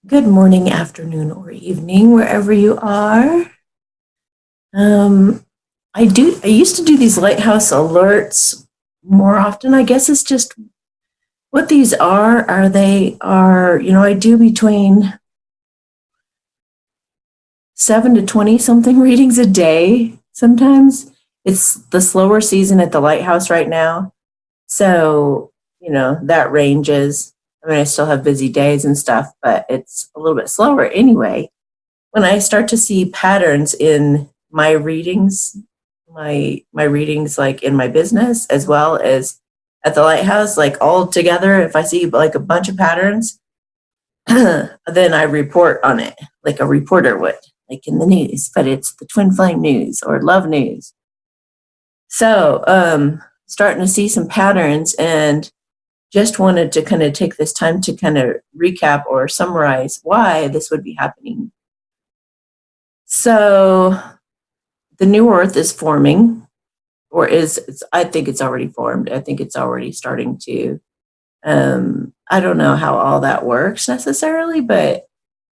Good morning, afternoon, or evening, wherever you are. Um, I used to do these Lighthouse Alerts more often. I guess it's just what these are they are, I do between 7 to 20 something readings a day sometimes. It's the slower season at the Lighthouse right now. So, that ranges. I mean, I still have busy days and stuff, but it's a little bit slower anyway. When I start to see patterns in my readings, my readings like in my business as well as at the Lighthouse, like all together, if I see like a bunch of patterns, then I report on it like a reporter would, like in the news, but it's the twin flame news or love news. So, starting to see some patterns and just wanted to kind of take this time to kind of recap or summarize why this would be happening. So, the new earth is forming, or I think it's already formed. I think it's already starting to, I don't know how all that works necessarily, but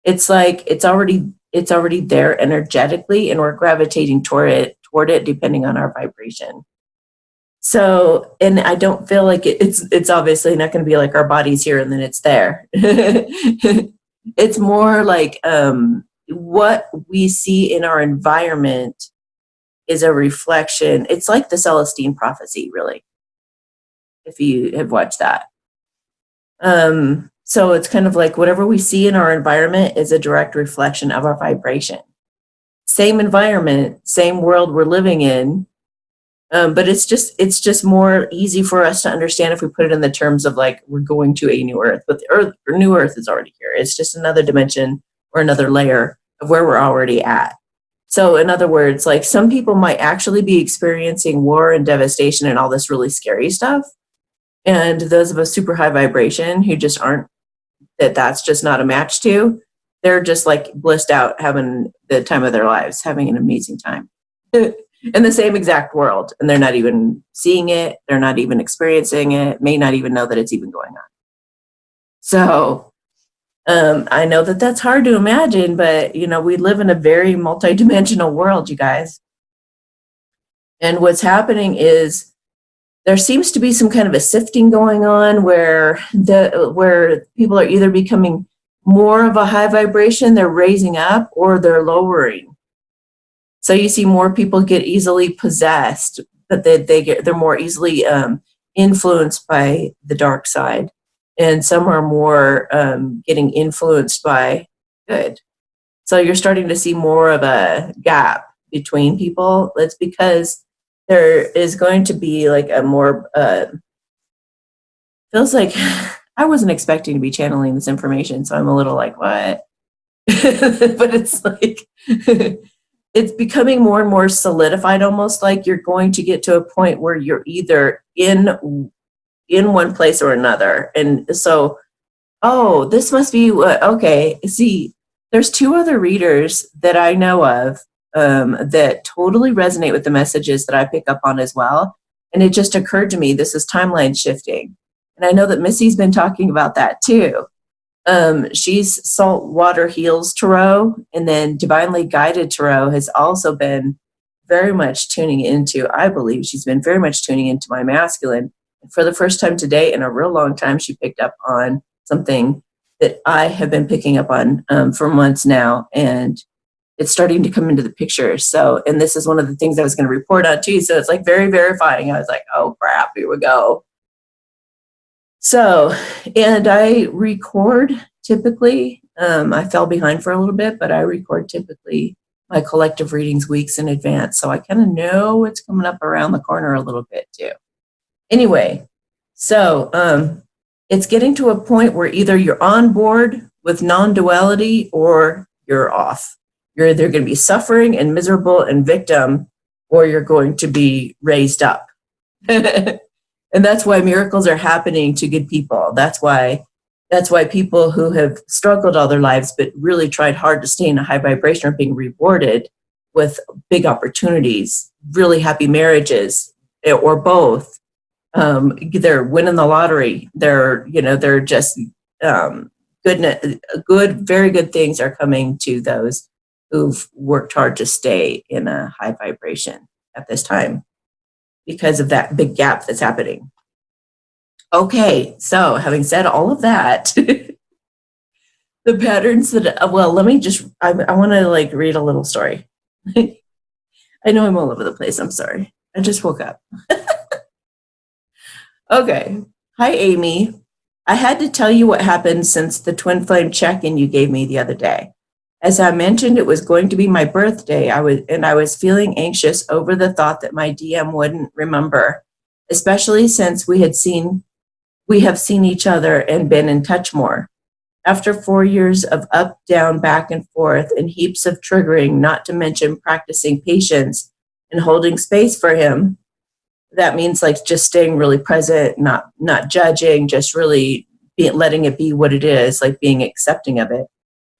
it's like it's already there energetically, and we're gravitating toward it depending on our vibration. So, and I don't feel like it's obviously not going to be like our body's here and then it's there. It's more like what we see in our environment is a reflection. It's like the Celestine prophecy, really, if you have watched that. So it's kind of like whatever we see in our environment is a direct reflection of our vibration. Same environment, same world we're living in, but it's just more easy for us to understand if we put it in the terms of like we're going to a new earth, but the earth or new earth is already here. It's just another dimension or another layer of where we're already at. So in other words, like some people might actually be experiencing war and devastation and all this really scary stuff. And those of us super high vibration who just aren't, that's just not a match to, they're just like blissed out, having the time of their lives, having an amazing time in the same exact world. And they're not even seeing it. They're not even experiencing it, may not even know that it's even going on. So I know that that's hard to imagine, but we live in a very multidimensional world, you guys. And what's happening is there seems to be some kind of a sifting going on where people are either becoming more of a high vibration, they're raising up, or they're lowering. So you see more people get easily possessed, but they're more easily influenced by the dark side, and some are more getting influenced by good. So you're starting to see more of a gap between people. It's because there is going to be like a more feels like I wasn't expecting to be channeling this information, so I'm a little like, what? But it's like it's becoming more and more solidified, almost like you're going to get to a point where you're either in one place or another. And so, oh, this must be what, okay. See, there's two other readers that I know of that totally resonate with the messages that I pick up on as well. And it just occurred to me, this is timeline shifting. And I know that Missy's been talking about that too. She's Saltwater Heals Tarot, and then Divinely Guided Tarot has also been very much tuning into, I believe she's been very much tuning into my masculine. And for the first time today in a real long time, she picked up on something that I have been picking up on for months now, and it's starting to come into the picture. So, and this is one of the things I was going to report on too. So it's like very verifying. I was like, oh crap, here we go. So, and I record typically, I fell behind for a little bit, but I record typically my collective readings weeks in advance. So I kind of know what's coming up around the corner a little bit too. Anyway, so it's getting to a point where either you're on board with non-duality or you're off. You're either going to be suffering and miserable and victim, or you're going to be raised up. And that's why miracles are happening to good people. That's why people who have struggled all their lives but really tried hard to stay in a high vibration are being rewarded with big opportunities, really happy marriages, or both. They're winning the lottery. They're just very good things are coming to those who've worked hard to stay in a high vibration at this time because of that big gap that's happening. Okay, so having said all of that, the patterns that, well, let me just, I want to like read a little story. I know I'm all over the place. I'm sorry. I just woke up. Okay. Hi, Amy. I had to tell you what happened since the twin flame check-in you gave me the other day. As I mentioned, it was going to be my birthday. I was feeling anxious over the thought that my DM wouldn't remember, especially since we have seen each other and been in touch more. After 4 years of up, down, back and forth and heaps of triggering, not to mention practicing patience and holding space for him, that means like just staying really present, not judging, just really letting it be what it is, like being accepting of it.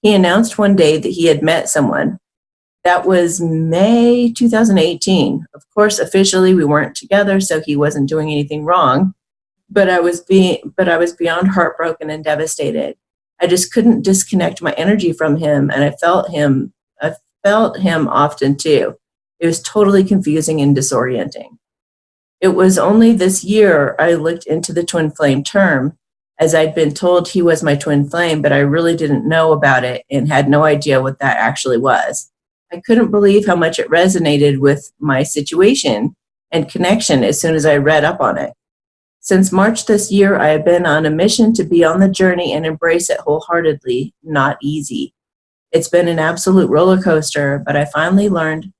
He announced one day that he had met someone. That was May 2018. Of course, officially we weren't together, so he wasn't doing anything wrong. But I was beyond heartbroken and devastated. I just couldn't disconnect my energy from him, and I felt him often too. It was totally confusing and disorienting. It was only this year I looked into the twin flame term, as I'd been told he was my twin flame, but I really didn't know about it and had no idea what that actually was. I couldn't believe how much it resonated with my situation and connection as soon as I read up on it. Since March this year, I have been on a mission to be on the journey and embrace it wholeheartedly. Not easy. It's been an absolute roller coaster, but I finally learned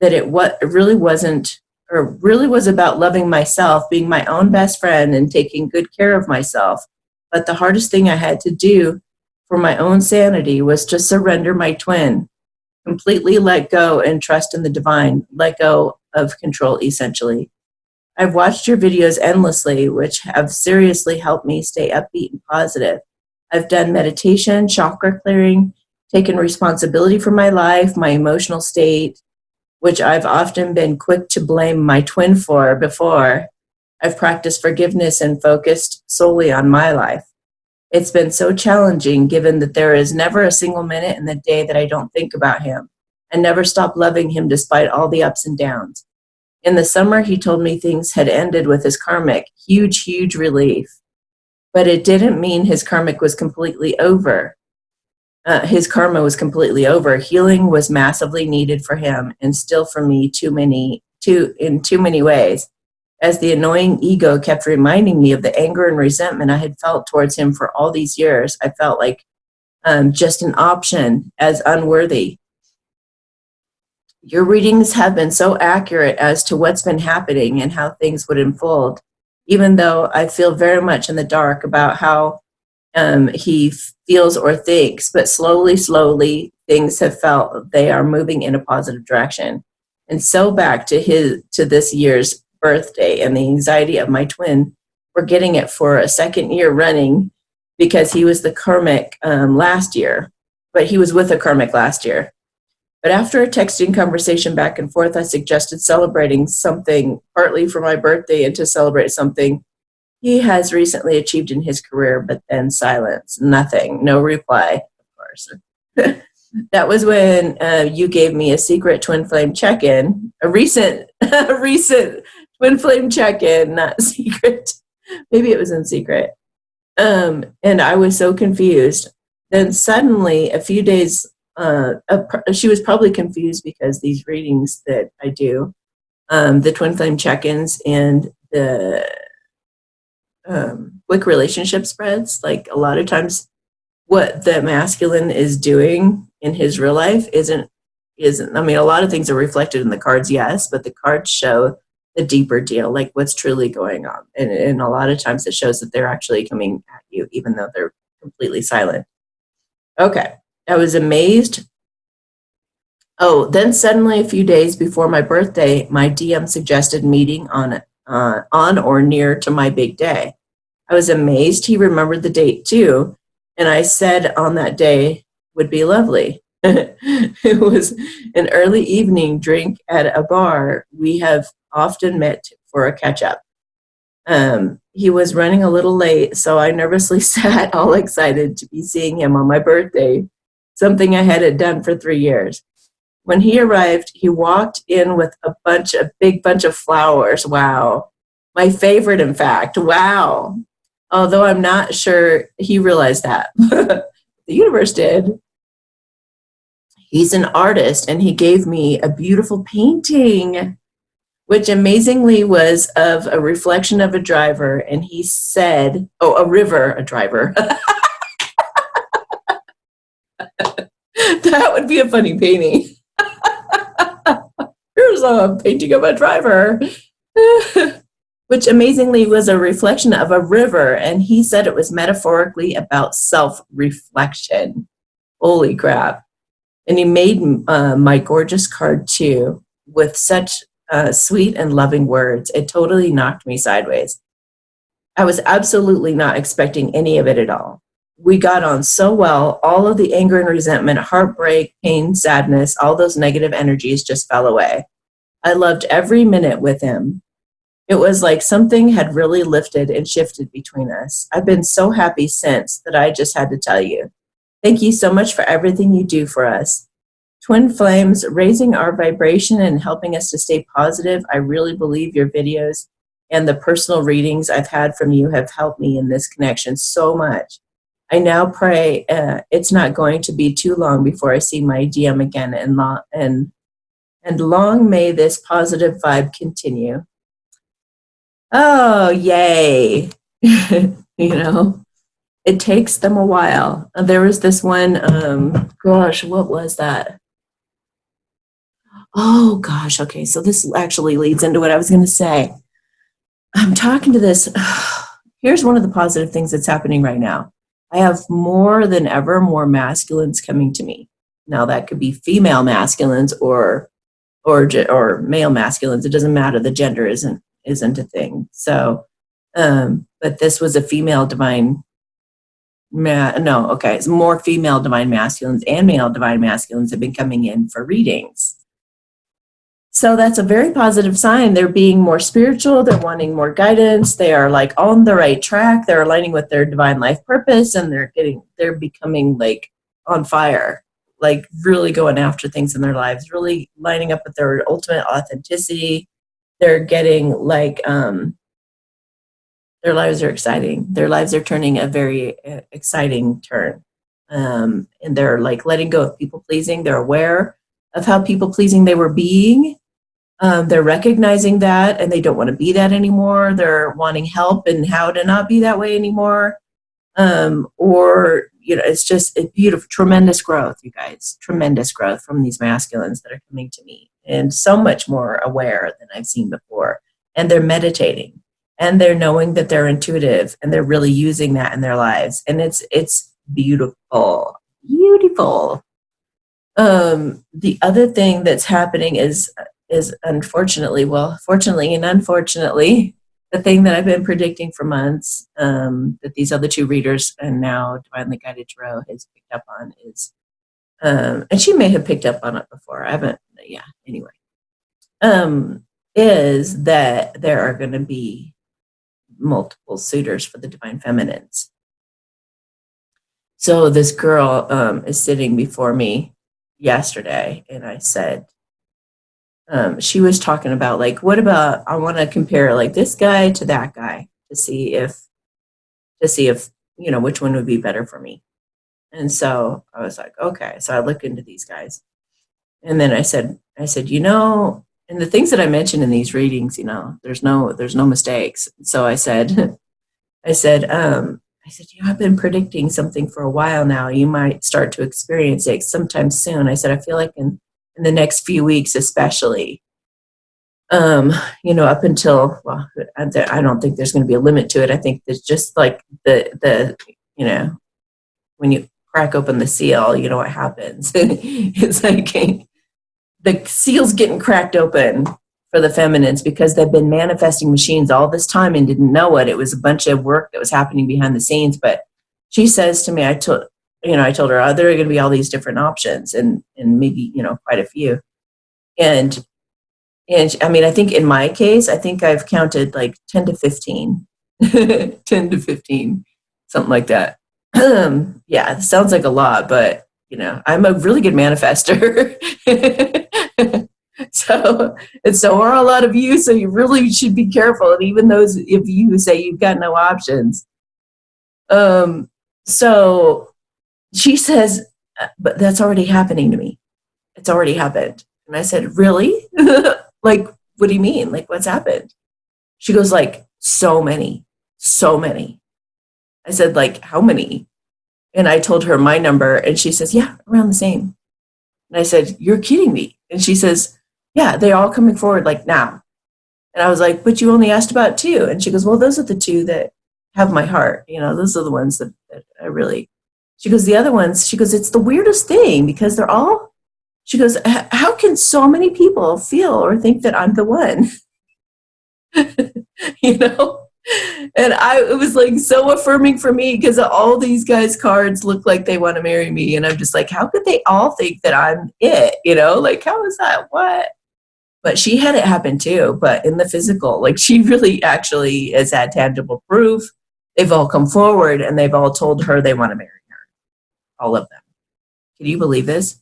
that it really was about loving myself, being my own best friend, and taking good care of myself. But the hardest thing I had to do for my own sanity was to surrender my twin, completely let go and trust in the divine, let go of control, essentially. I've watched your videos endlessly, which have seriously helped me stay upbeat and positive. I've done meditation, chakra clearing, taken responsibility for my life, my emotional state, which I've often been quick to blame my twin for before. I've practiced forgiveness and focused solely on my life. It's been so challenging given that there is never a single minute in the day that I don't think about him and never stop loving him despite all the ups and downs. In the summer, he told me things had ended with his karmic. Huge relief. But it didn't mean his karmic was completely over. His karma was completely over. Healing was massively needed for him and still for me in too many ways. As the annoying ego kept reminding me of the anger and resentment I had felt towards him for all these years, I felt like just an option, as unworthy. Your readings have been so accurate as to what's been happening and how things would unfold, even though I feel very much in the dark about how he feels or thinks, but slowly things have felt they are moving in a positive direction. And so back to this year's birthday and the anxiety of my twin, we're getting it for a second year running because he was the karmic last year, but he was with a karmic last year. But after a texting conversation back and forth, I suggested celebrating something partly for my birthday and to celebrate something he has recently achieved in his career, but then silence, nothing, no reply, of course. That was when you gave me a secret twin flame check-in, a recent twin flame check-in, not secret. Maybe it was in secret. And I was so confused. Then suddenly, a few days, she was probably confused because these readings that I do, the twin flame check-ins and the quick relationship spreads, like a lot of times what the masculine is doing in his real life isn't, I mean, a lot of things are reflected in the cards, yes, but the cards show the deeper deal, like what's truly going on. And a lot of times it shows that they're actually coming at you, even though they're completely silent. Okay, I was amazed. Oh, then suddenly a few days before my birthday, my DM suggested meeting on or near to my big day. I was amazed he remembered the date too, and I said on that day would be lovely. It was an early evening drink at a bar we have often met for a catch-up. He was running a little late, so I nervously sat, all excited to be seeing him on my birthday, something I hadn't done for 3 years. When he arrived, he walked in with a big bunch of flowers. Wow. My favorite, in fact. Wow. Although I'm not sure he realized that. The universe did. He's an artist, and he gave me a beautiful painting, which amazingly was of a reflection of a driver. And he said, oh, a river, a driver. That would be a funny painting. Here's a painting of a driver. Which amazingly was a reflection of a river. And he said it was metaphorically about self-reflection. Holy crap. And he made my gorgeous card too, with such sweet and loving words. It totally knocked me sideways. I was absolutely not expecting any of it at all. We got on so well. All of the anger and resentment, heartbreak, pain, sadness, all those negative energies just fell away. I loved every minute with him. It was like something had really lifted and shifted between us. I've been so happy since that I just had to tell you. Thank you so much for everything you do for us. Twin flames, raising our vibration and helping us to stay positive. I really believe your videos and the personal readings I've had from you have helped me in this connection so much. I now pray it's not going to be too long before I see my DM again, and long may this positive vibe continue. Oh, yay. It takes them a while. There was this one, what was that? Oh, gosh, okay, so this actually leads into what I was going to say. I'm talking to this. Here's one of the positive things that's happening right now. I have more than ever more masculines coming to me. Now, that could be female masculines or male masculines. It doesn't matter. The gender isn't a thing. So, but this was a female divine. It's more female divine masculines and male divine masculines have been coming in for readings. So that's a very positive sign. They're being more spiritual. They're wanting more guidance. They are like on the right track. They're aligning with their divine life purpose, and they're becoming like on fire, like really going after things in their lives, really lining up with their ultimate authenticity. They're getting like, their lives are exciting. Their lives are turning a very exciting turn. And they're like letting go of people pleasing. They're aware of how people pleasing they were being. They're recognizing that, and they don't want to be that anymore. They're wanting help in how to not be that way anymore. It's just a beautiful, tremendous growth, you guys. Tremendous growth from these masculines that are coming to me, and so much more aware than I've seen before. And they're meditating, and they're knowing that they're intuitive, and they're really using that in their lives. And it's beautiful, beautiful. The other thing that's happening is fortunately and unfortunately, the thing that I've been predicting for months, that these other two readers and now Divinely Guided Tarot has picked up on is, and she may have picked up on it before. I haven't, anyway, is that there are going to be multiple suitors for the Divine Feminines. So this girl is sitting before me yesterday, and I said, she was talking about like, what about, I want to compare like this guy to that guy to see if which one would be better for me. And so I was like, okay. So I looked into these guys, and then I said, and the things that I mentioned in these readings, there's no mistakes. So I said, I've been predicting something for a while now. You might start to experience it sometime soon. I said, I feel like in the next few weeks, especially, up until, I don't think there's going to be a limit to it. I think there's just like the when you crack open the seal, you know what happens. It's like the seal's getting cracked open for the feminines because they've been manifesting machines all this time and didn't know it. It was a bunch of work that was happening behind the scenes. But she says to me, I told her, there are going to be all these different options and maybe, quite a few. And And I mean, I think in my case, I think I've counted like 10 to 15, 10 to 15, something like that. Yeah, it sounds like a lot, but you know, I'm a really good manifester. So, and so are a lot of you. So you really should be careful. And even those of you who say you've got no options. So she says, but that's already happening to me. It's already happened. And I said, really? Like, what do you mean? Like, what's happened? She goes, like, so many, so many. I said, like, how many? And I told her my number, and she says, yeah, around the same. And I said, you're kidding me. And she says, yeah, they're all coming forward like now. And I was like, but you only asked about 2. And she goes, well, those are the 2 that have my heart. You know, those are the ones that I really, she goes, the other ones, she goes, it's the weirdest thing because they're all, she goes, how can so many people feel or think that I'm the one? You know? And it was like so affirming for me because all these guys' cards look like they want to marry me. And I'm just like, how could they all think that I'm it? You know, like, how is that? What? But she had it happen too, but in the physical, like she really actually has had tangible proof. They've all come forward and they've all told her they want to marry her. All of them. Can you believe this?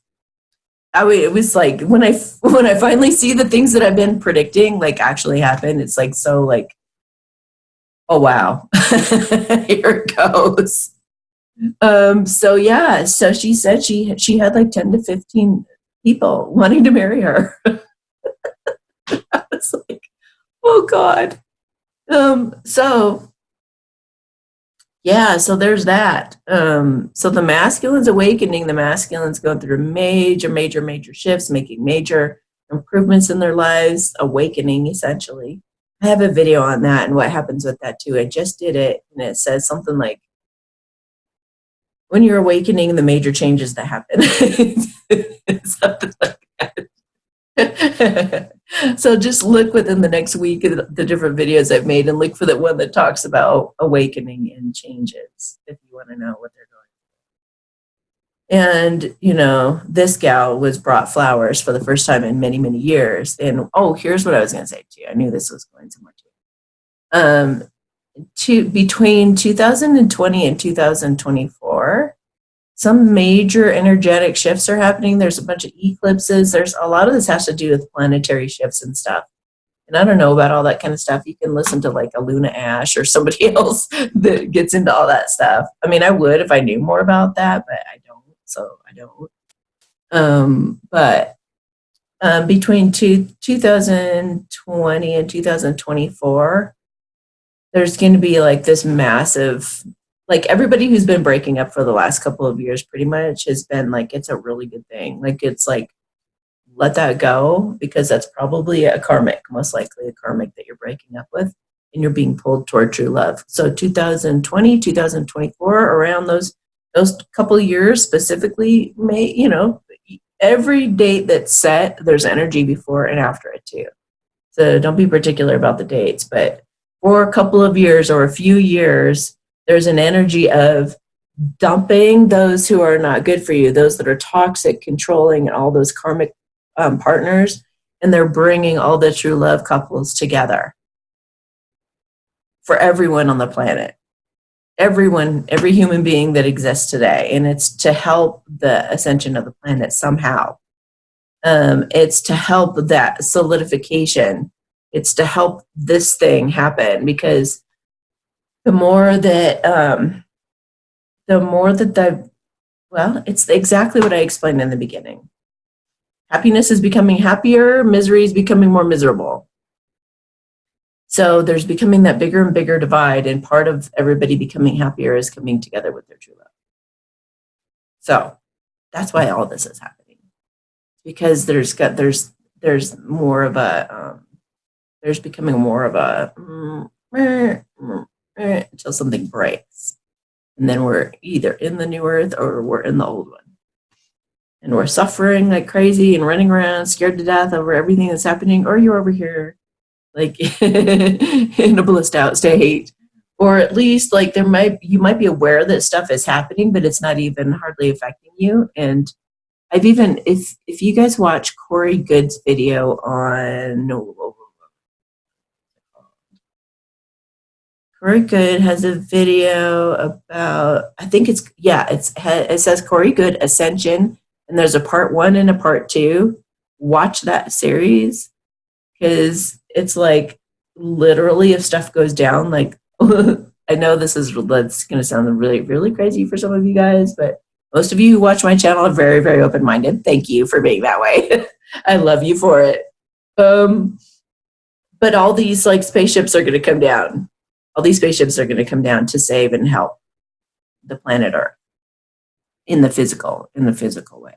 It was like when I finally see the things that I've been predicting like actually happen, it's like so like, oh wow, here it goes. So yeah, so she said she had like 10 to 15 people wanting to marry her. I was like, oh God. So yeah, so there's that. So the masculine's awakening, the masculine's going through major shifts, making major improvements in their lives, awakening essentially. I have a video on that and what happens with that too. I just did it and it says something like, when you're awakening, the major changes that happen. Something like that. So just look within the next week at the different videos I've made and look for the one that talks about awakening and changes if you want to know what they're going through. And, you know, this gal was brought flowers for the first time in many, many years. And, oh, here's what I was going to say to you. I knew this was going somewhere too. Between 2020 and 2024, some major energetic shifts are happening. There's a bunch of eclipses. There's a lot of this has to do with planetary shifts and stuff. And I don't know about all that kind of stuff. You can listen to like a Luna Ash or somebody else that gets into all that stuff. I mean, I would if I knew more about that, but I don't. So I don't. But between 2020 and 2024, there's going to be like this massive, like everybody who's been breaking up for the last couple of years pretty much has been like, it's a really good thing. Like, it's like, let that go because that's probably a karmic, most likely a karmic that you're breaking up with and you're being pulled toward true love. So 2020, 2024, around those couple of years specifically, you know, every date that's set, there's energy before and after it too. So don't be particular about the dates, but for a couple of years or a few years, there's an energy of dumping those who are not good for you, those that are toxic, controlling, and all those karmic partners, and they're bringing all the true love couples together for everyone on the planet. Everyone, every human being that exists today, and it's to help the ascension of the planet somehow. It's to help that solidification. It's to help this thing happen because the more that well, it's exactly what I explained in the beginning. Happiness is becoming happier, misery is becoming more miserable. So there's becoming that bigger and bigger divide, and part of everybody becoming happier is coming together with their true love. So that's why all this is happening, because there's more of a there's becoming more of a until something breaks, and then we're either in the new earth or we're in the old one. And we're suffering like crazy and running around scared to death over everything that's happening, or you're over here like in a blissed out state, or at least like you might be aware that stuff is happening, but it's not even hardly affecting you. And I've even, if you guys watch Corey Good's video on, Corey Good has a video about, I think it's, yeah, it says Corey Good Ascension, and there's a part 1 and a part 2. Watch that series, because it's like literally if stuff goes down, like I know that's going to sound really, really crazy for some of you guys, but most of you who watch my channel are very, very open-minded. Thank you for being that way. I love you for it. But all these like spaceships are going to come down. All these spaceships are going to come down to save and help the planet Earth in the physical way.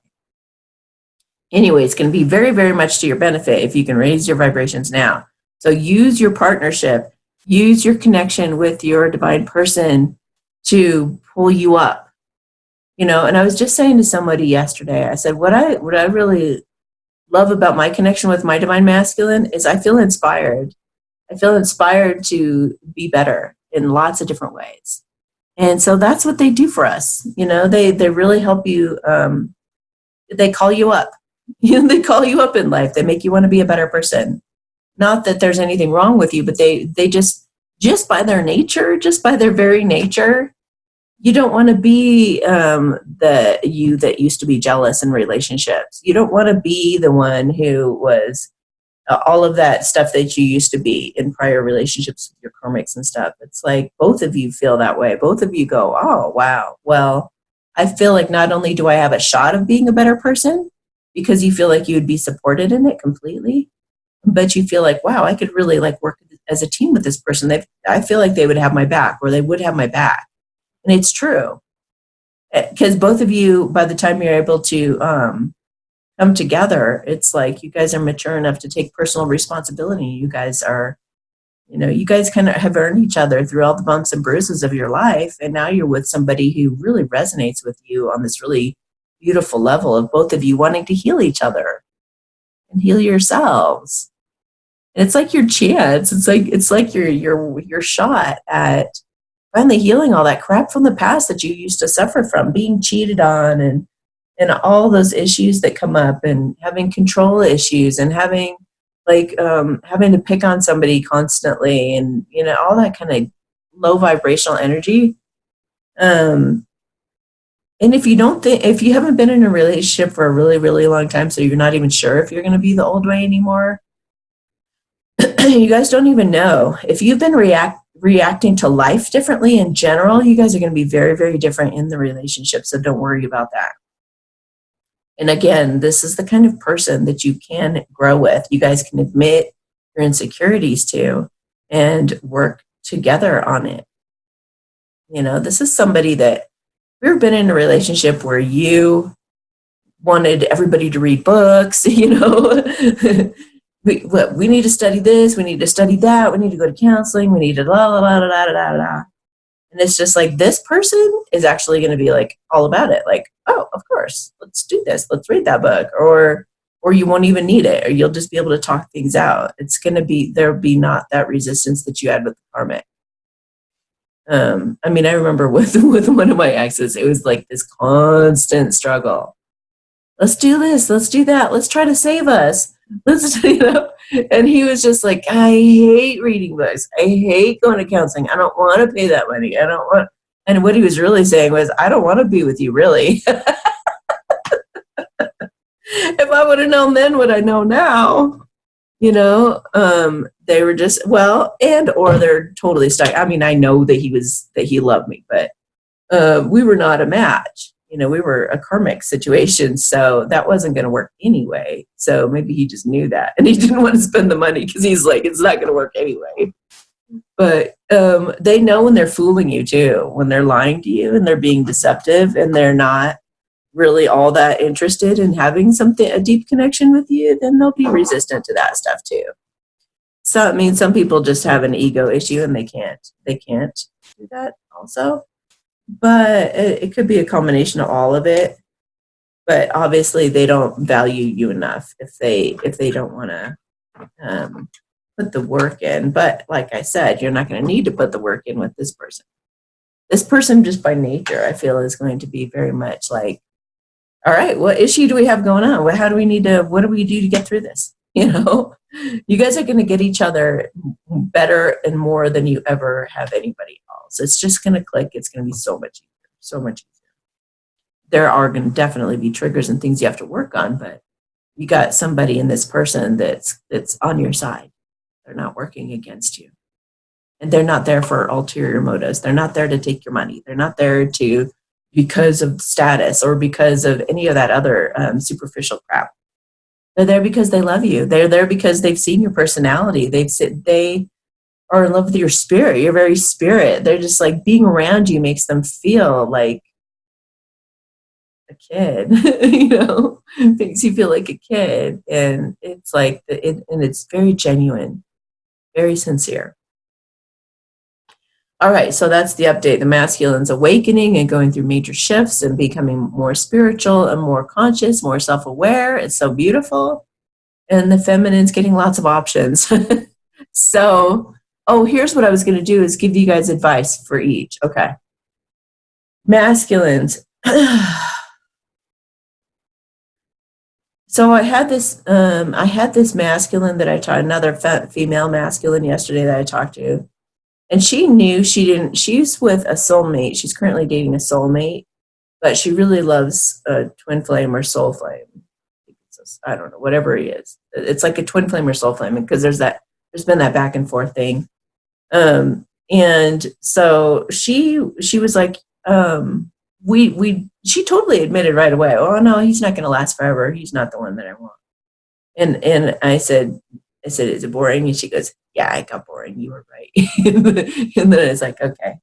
Anyway, it's going to be very, very much to your benefit if you can raise your vibrations now. So use your partnership, use your connection with your divine person to pull you up. You know, and I was just saying to somebody yesterday, I said, what I really love about my connection with my divine masculine is I feel inspired. I feel inspired to be better in lots of different ways. And so that's what they do for us. You know, they really help you. They call you up. They call you up in life. They make you want to be a better person. Not that there's anything wrong with you, but they just by their nature, just by their very nature, you don't want to be the you that used to be jealous in relationships. You don't want to be the one who was all of that stuff that you used to be in prior relationships with your karmics and stuff. It's like both of you feel that way. Both of you go, oh, wow. Well, I feel like not only do I have a shot of being a better person because you feel like you would be supported in it completely, but you feel like, wow, I could really like work as a team with this person. I feel like they would have my back, or they would have my back. And it's true. Because both of you, by the time you're able to come together, it's like you guys are mature enough to take personal responsibility. You guys are, you know, you guys kind of have earned each other through all the bumps and bruises of your life. And now you're with somebody who really resonates with you on this really beautiful level of both of you wanting to heal each other and heal yourselves. And it's like your chance. It's like your shot at finally healing all that crap from the past that you used to suffer from, being cheated on and all those issues that come up, and having control issues, and having having to pick on somebody constantly, and you know, all that kind of low vibrational energy. And if you haven't been in a relationship for a really, really long time, so you're not even sure if you're going to be the old way anymore, you guys don't even know. If you've been reacting to life differently in general, you guys are going to be very, very different in the relationship. So don't worry about that. And again, this is the kind of person that you can grow with. You guys can admit your insecurities to and work together on it. You know, this is somebody that, we've ever been in a relationship where you wanted everybody to read books, you know, we need to study this, we need to study that, we need to go to counseling, we need to la la la la la la la. And it's just like, this person is actually going to be like all about it. Like, oh, of course, let's do this. Let's read that book. Or you won't even need it, or you'll just be able to talk things out. It's going to be, there'll be not that resistance that you had with the karmic. I mean, I remember with one of my exes, it was like this constant struggle. Let's do this. Let's do that. Let's try to save us. Let's, you know, and he was just like, I hate reading books. I hate going to counseling. I don't want to pay that money. I don't want. And what he was really saying was, I don't want to be with you, really. If I would have known then what I know now, you know, they were just, well, or they're totally stuck. I mean, I know that he loved me, but we were not a match. You know, we were a karmic situation, so that wasn't going to work anyway. So maybe he just knew that, and he didn't want to spend the money because he's like, it's not going to work anyway. But they know when they're fooling you too, when they're lying to you and they're being deceptive and they're not really all that interested in having a deep connection with you, then they'll be resistant to that stuff too. So, I mean, some people just have an ego issue and they can't do that also. But it could be a combination of all of it. But obviously they don't value you enough if they don't want to put the work in. But like I said, you're not going to need to put the work in with this person. This person, just by nature, I feel is going to be very much like all right, what issue do we have going on? What do we do to get through this? You guys are going to get each other better and more than you ever have anybody else. It's just going to click. It's going to be so much easier, so much easier. There are going to definitely be triggers and things you have to work on, but you got somebody in this person that's on your side. They're not working against you. And they're not there for ulterior motives. They're not there to take your money. They're not there because of status or because of any of that other superficial crap. They're there because they love you. They're there because they've seen your personality. They are in love with your spirit, your very spirit. They're just like being around you makes them feel like a kid, makes you feel like a kid. And it's like, and it's very genuine, very sincere. All right, so that's the update. The masculine's awakening and going through major shifts and becoming more spiritual and more conscious, more self-aware. It's so beautiful. And the feminine's getting lots of options. So, here's what I was going to do is give you guys advice for each. Okay. Masculines. So I had this masculine that I taught, another female masculine yesterday that I talked to. And she knew she's with a soulmate. She's currently dating a soulmate, but she really loves a twin flame or soul flame. I don't know, whatever he is. It's like a twin flame or soul flame because there's been that back and forth thing. And so she was like, she totally admitted right away, oh no, he's not going to last forever. He's not the one that I want. And I said, is it boring? And she goes, yeah, it got boring. You were right. And then I was like, okay.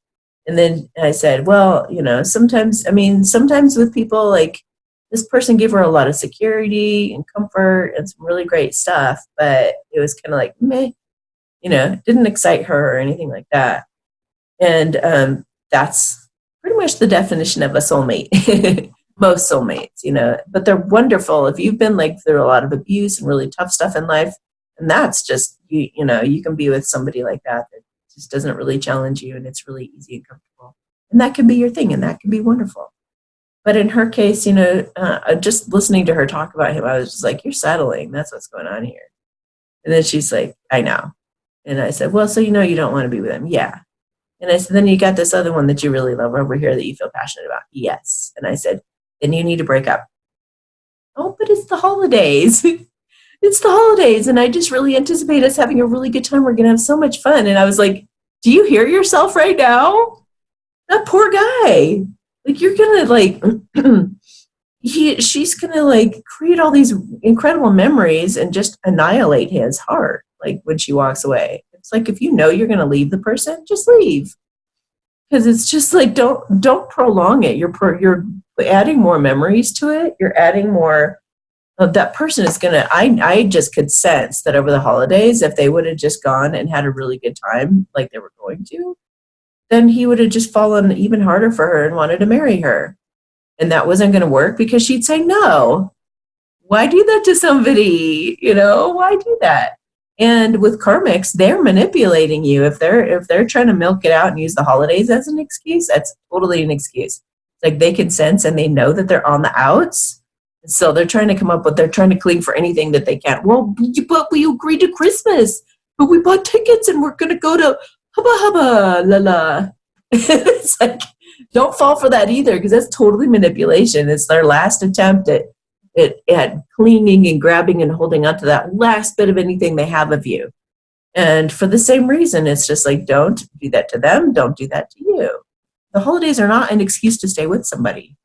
And then I said, well, sometimes with people, like this person gave her a lot of security and comfort and some really great stuff, but it was kind of like, meh, didn't excite her or anything like that. And that's pretty much the definition of a soulmate. Most soulmates, but they're wonderful. If you've been like through a lot of abuse and really tough stuff in life, and that's just, you can be with somebody like that just doesn't really challenge you and it's really easy and comfortable. And that can be your thing and that can be wonderful. But in her case, just listening to her talk about him, I was just like, you're settling. That's what's going on here. And then she's like, I know. And I said, well, so you don't want to be with him. Yeah. And I said, then you got this other one that you really love over here that you feel passionate about. Yes. And I said, then you need to break up. Oh, but it's the holidays. It's the holidays. And I just really anticipate us having a really good time. We're going to have so much fun. And I was like, do you hear yourself right now? That poor guy. Like, you're going to like, she's going to like create all these incredible memories and just annihilate his heart. Like when she walks away, it's like, if you're going to leave the person, just leave. Because it's just like, don't prolong it. You're adding more memories to it. You're adding more of that person is going to, I just could sense that over the holidays, if they would have just gone and had a really good time like they were going to, then he would have just fallen even harder for her and wanted to marry her. And that wasn't going to work because she'd say, no, why do that to somebody? Why do that? And with karmics, they're manipulating you. If they're trying to milk it out and use the holidays as an excuse, that's totally an excuse. Like they can sense and they know that they're on the outs. So they're trying to cling for anything that they can. Well, but we agreed to Christmas, but we bought tickets and we're going to go to hubba hubba la la. It's like, don't fall for that either, because that's totally manipulation. It's their last attempt at clinging and grabbing and holding on to that last bit of anything they have of you. And for the same reason, it's just like, don't do that to them. Don't do that to you. The holidays are not an excuse to stay with somebody.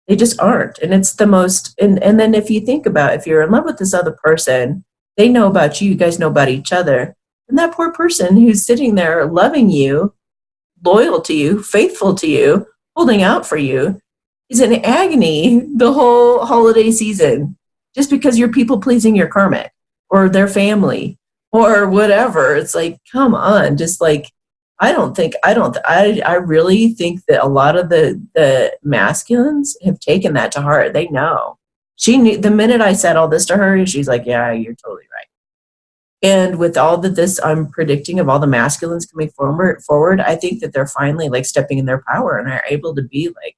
They just aren't. And it's the most, and then if you think about, if you're in love with this other person, they know about you, you guys know about each other. And that poor person who's sitting there loving you, loyal to you, faithful to you, holding out for you, is in agony the whole holiday season, just because you're people pleasing your karmic or their family or whatever. It's like, come on, just like, I really think that a lot of the masculines have taken that to heart. They know. She knew the minute I said all this to her, she's like, yeah, you're totally right. And with all this I'm predicting of all the masculines coming forward, I think that they're finally like stepping in their power and are able to be like,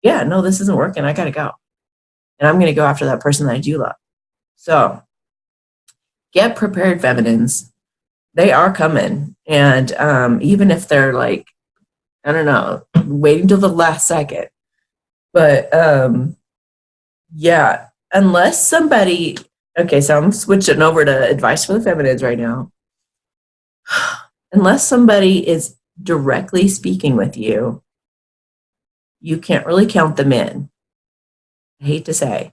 yeah, no, this isn't working. I got to go. and I'm going to go after that person that I do love. So get prepared, feminines. They are coming. And even if they're like, I don't know, waiting till the last second. But yeah, unless somebody, okay, so I'm switching over to advice for the feminines right now. Unless somebody is directly speaking with you, you can't really count them in. I hate to say.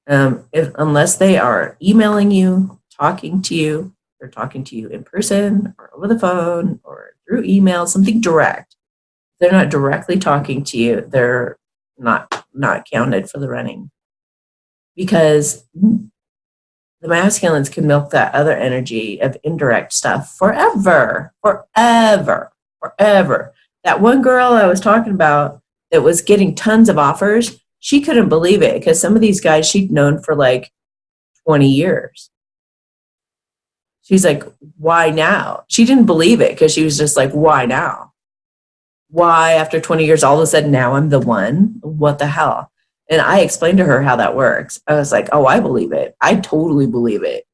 Unless they are emailing you, talking to you, they're talking to you in person or over the phone or through email, something direct. They're not directly talking to you. They're not counted for the running, because the masculines can milk that other energy of indirect stuff forever. That one girl I was talking about that was getting tons of offers, she couldn't believe it, because some of these guys she'd known for like 20 years. She's like, why now? She didn't believe it, because she was just like, why now? Why, after 20 years, all of a sudden now I'm the one? What the hell? And I explained to her how that works. I was like, oh, I believe it. I totally believe it.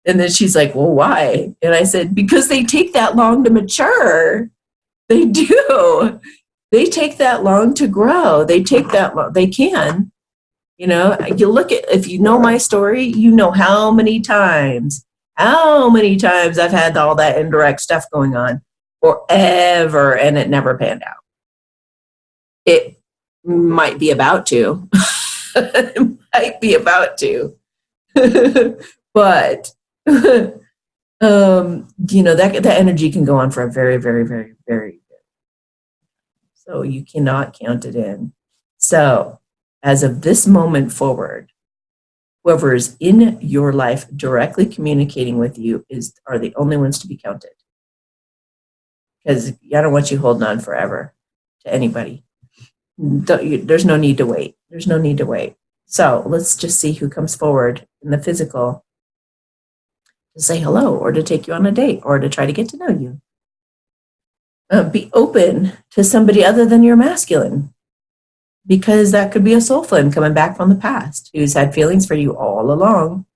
And then she's like, well, why? And I said, because they take that long to mature. They do. They take that long to grow. They take that long. They can. You know, you look at, if you know my story, you know how many times I've had all that indirect stuff going on forever, and it never panned out. It might be about to. It might be about to. But, you know, that energy can go on for a very, very, very, very, so you cannot count it in. So as of this moment forward, whoever is in your life directly communicating with you are the only ones to be counted. Because I don't want you holding on forever to anybody. There's no need to wait. There's no need to wait. So let's just see who comes forward in the physical to say hello, or to take you on a date, or to try to get to know you. Be open to somebody other than your masculine, because that could be a soul friend coming back from the past who's had feelings for you all along.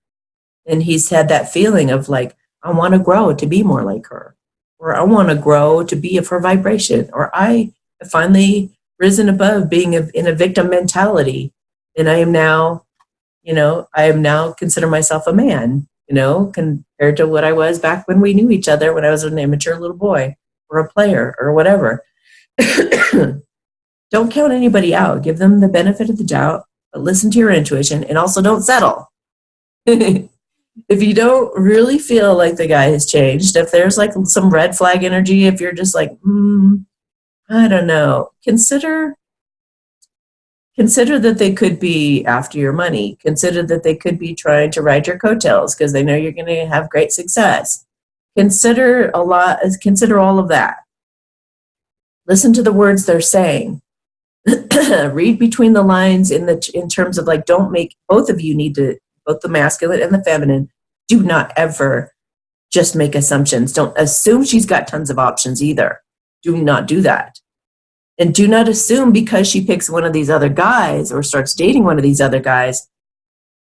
And he's had that feeling of like, I want to grow to be more like her, or I want to grow to be of her vibration, or I have finally risen above being in a victim mentality. And I am now consider myself a man, you know, compared to what I was back when we knew each other, when I was an immature little boy or a player or whatever. Don't count anybody out. Give them the benefit of the doubt, but listen to your intuition, and also don't settle. If you don't really feel like the guy has changed, if there's like some red flag energy, if you're just like, I don't know, consider that they could be after your money. Consider that they could be trying to ride your coattails because they know you're going to have great success. Consider all of that. Listen to the words they're saying. Read between the lines in terms of like, don't make, both of you need to, both the masculine and the feminine, do not ever just make assumptions. Don't assume she's got tons of options either. Do not do that. And do not assume because she picks one of these other guys or starts dating one of these other guys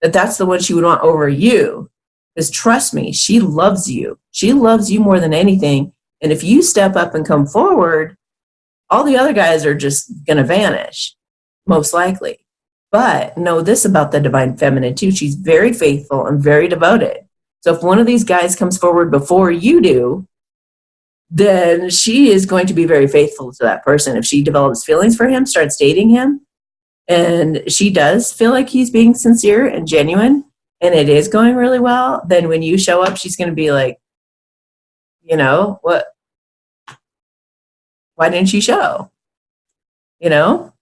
that that's the one she would want over you. Because trust me, she loves you. She loves you more than anything. And if you step up and come forward, all the other guys are just going to vanish, most likely. But know this about the divine feminine too. She's very faithful and very devoted. So if one of these guys comes forward before you do, then she is going to be very faithful to that person. If she develops feelings for him, starts dating him, and she does feel like he's being sincere and genuine, and it is going really well, then when you show up, she's going to be like, you know, what? Why didn't you show? You know?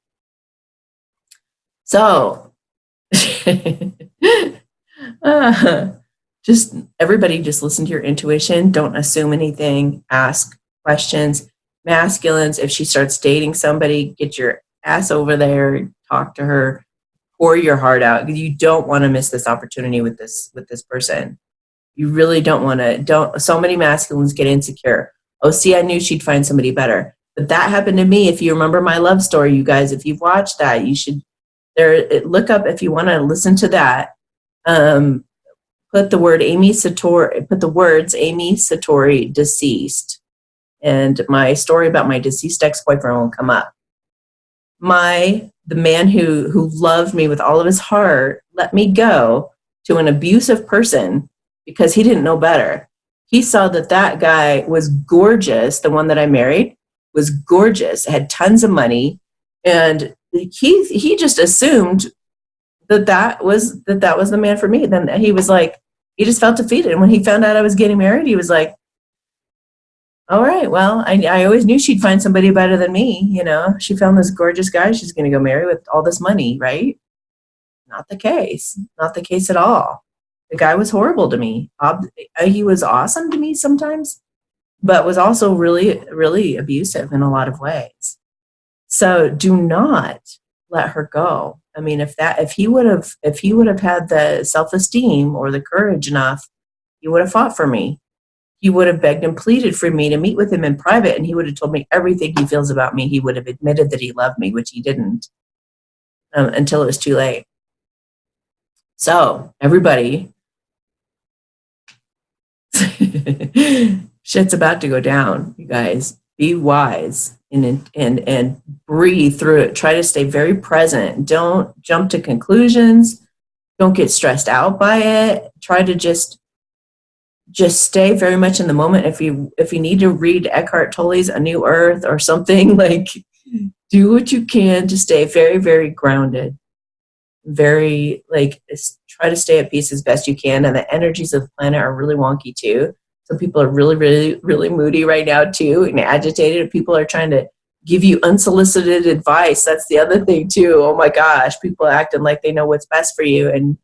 So, everybody just listen to your intuition. Don't assume anything. Ask questions. Masculines, if she starts dating somebody, get your ass over there, talk to her, pour your heart out. You don't want to miss this opportunity with this person. You really don't want to. So many masculines get insecure. Oh, see, I knew she'd find somebody better. But that happened to me. If you remember my love story, you guys, if you've watched that, you should Look up if you want to listen to that. Put the words Amy Satori deceased, and my story about my deceased ex-boyfriend will come up. The man who loved me with all of his heart let me go to an abusive person because he didn't know better. He saw that guy was gorgeous. The one that I married was gorgeous, had tons of money, and he just assumed that was the man for me. Then he was like, he just felt defeated. And when he found out I was getting married, he was like, all right, well, I always knew she'd find somebody better than me. You know, she found this gorgeous guy she's going to go marry with all this money, right? Not the case. Not the case at all. The guy was horrible to me. He was awesome to me sometimes, but was also really, really abusive in a lot of ways. So do not let her go. I mean, if he would have had the self-esteem or the courage enough, he would have fought for me. He would have begged and pleaded for me to meet with him in private, and he would have told me everything he feels about me. He would have admitted that he loved me, which he didn't, until it was too late. So everybody, shit's about to go down, you guys. Be wise and breathe through it. Try to stay very present. Don't jump to conclusions. Don't get stressed out by it. Try to just stay very much in the moment. If you need to read Eckhart Tolle's A New Earth or something, like, do what you can to stay very, very grounded. Very, like, try to stay at peace as best you can. And the energies of the planet are really wonky too. Some people are really, really, really moody right now too, and agitated. People are trying to give you unsolicited advice. That's the other thing too. Oh my gosh, people acting like they know what's best for you and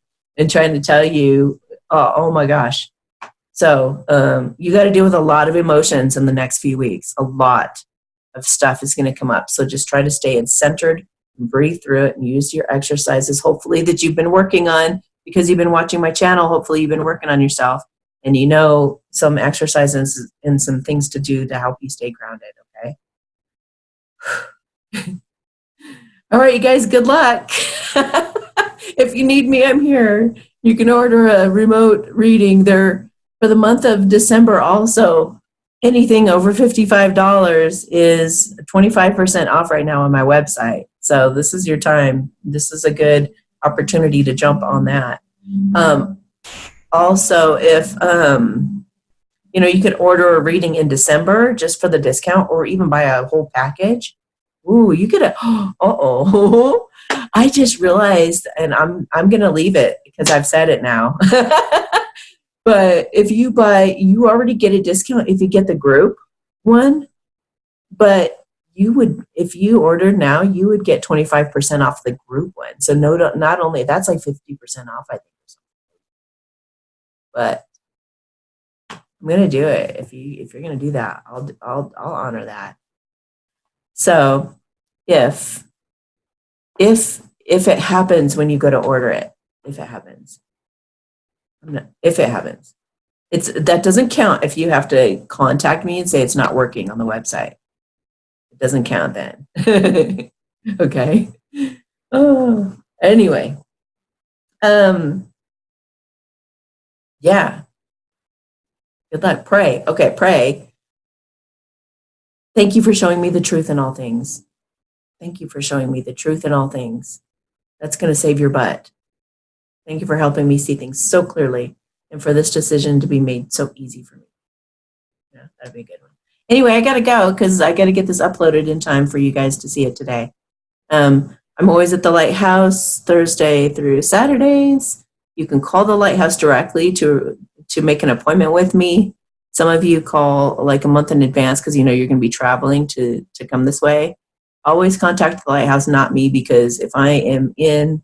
trying to tell you, oh my gosh. So you got to deal with a lot of emotions in the next few weeks. A lot of stuff is going to come up. So just try to stay centered and breathe through it and use your exercises, hopefully, that you've been working on because you've been watching my channel. Hopefully you've been working on yourself and you know some exercises and some things to do to help you stay grounded, okay? All right, you guys, good luck. If you need me, I'm here. You can order a remote reading there for the month of December. Also, anything over $55 is 25% off right now on my website. So this is your time. This is a good opportunity to jump on that. Also, if you could order a reading in December just for the discount, or even buy a whole package. Ooh, you could. I just realized, and I'm gonna leave it because I've said it now. But if you buy, you already get a discount if you get the group one. But you would, if you ordered now, you would get 25% off the group one. So not only that's like 50% off, I think. But I'm gonna do it. If you're gonna do that, I'll honor that. So if it happens when you go to order it, if it happens, that doesn't count if you have to contact me and say it's not working on the website. It doesn't count then. Okay. Oh, anyway. Yeah. Good luck. Pray. Okay, pray. Thank you for showing me the truth in all things. Thank you for showing me the truth in all things. That's going to save your butt. Thank you for helping me see things so clearly and for this decision to be made so easy for me. Yeah, that'd be a good one. Anyway, I got to go because I got to get this uploaded in time for you guys to see it today. I'm always at the Lighthouse Thursday through Saturdays. You can call the Lighthouse directly to make an appointment with me. Some of you call like a month in advance because you know you're going to be traveling to come this way. Always contact the Lighthouse, not me, because if I am in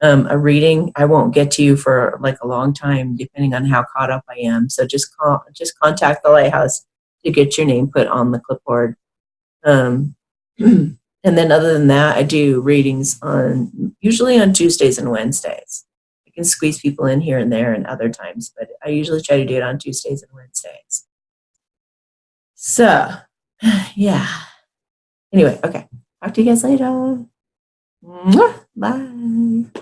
a reading, I won't get to you for like a long time, depending on how caught up I am. So just contact the Lighthouse to get your name put on the clipboard. And then other than that, I do readings usually on Tuesdays and Wednesdays. I can squeeze people in here and there and other times, but I usually try to do it on Tuesdays and Wednesdays. So, yeah. Anyway, okay. Talk to you guys later. Mwah. Bye.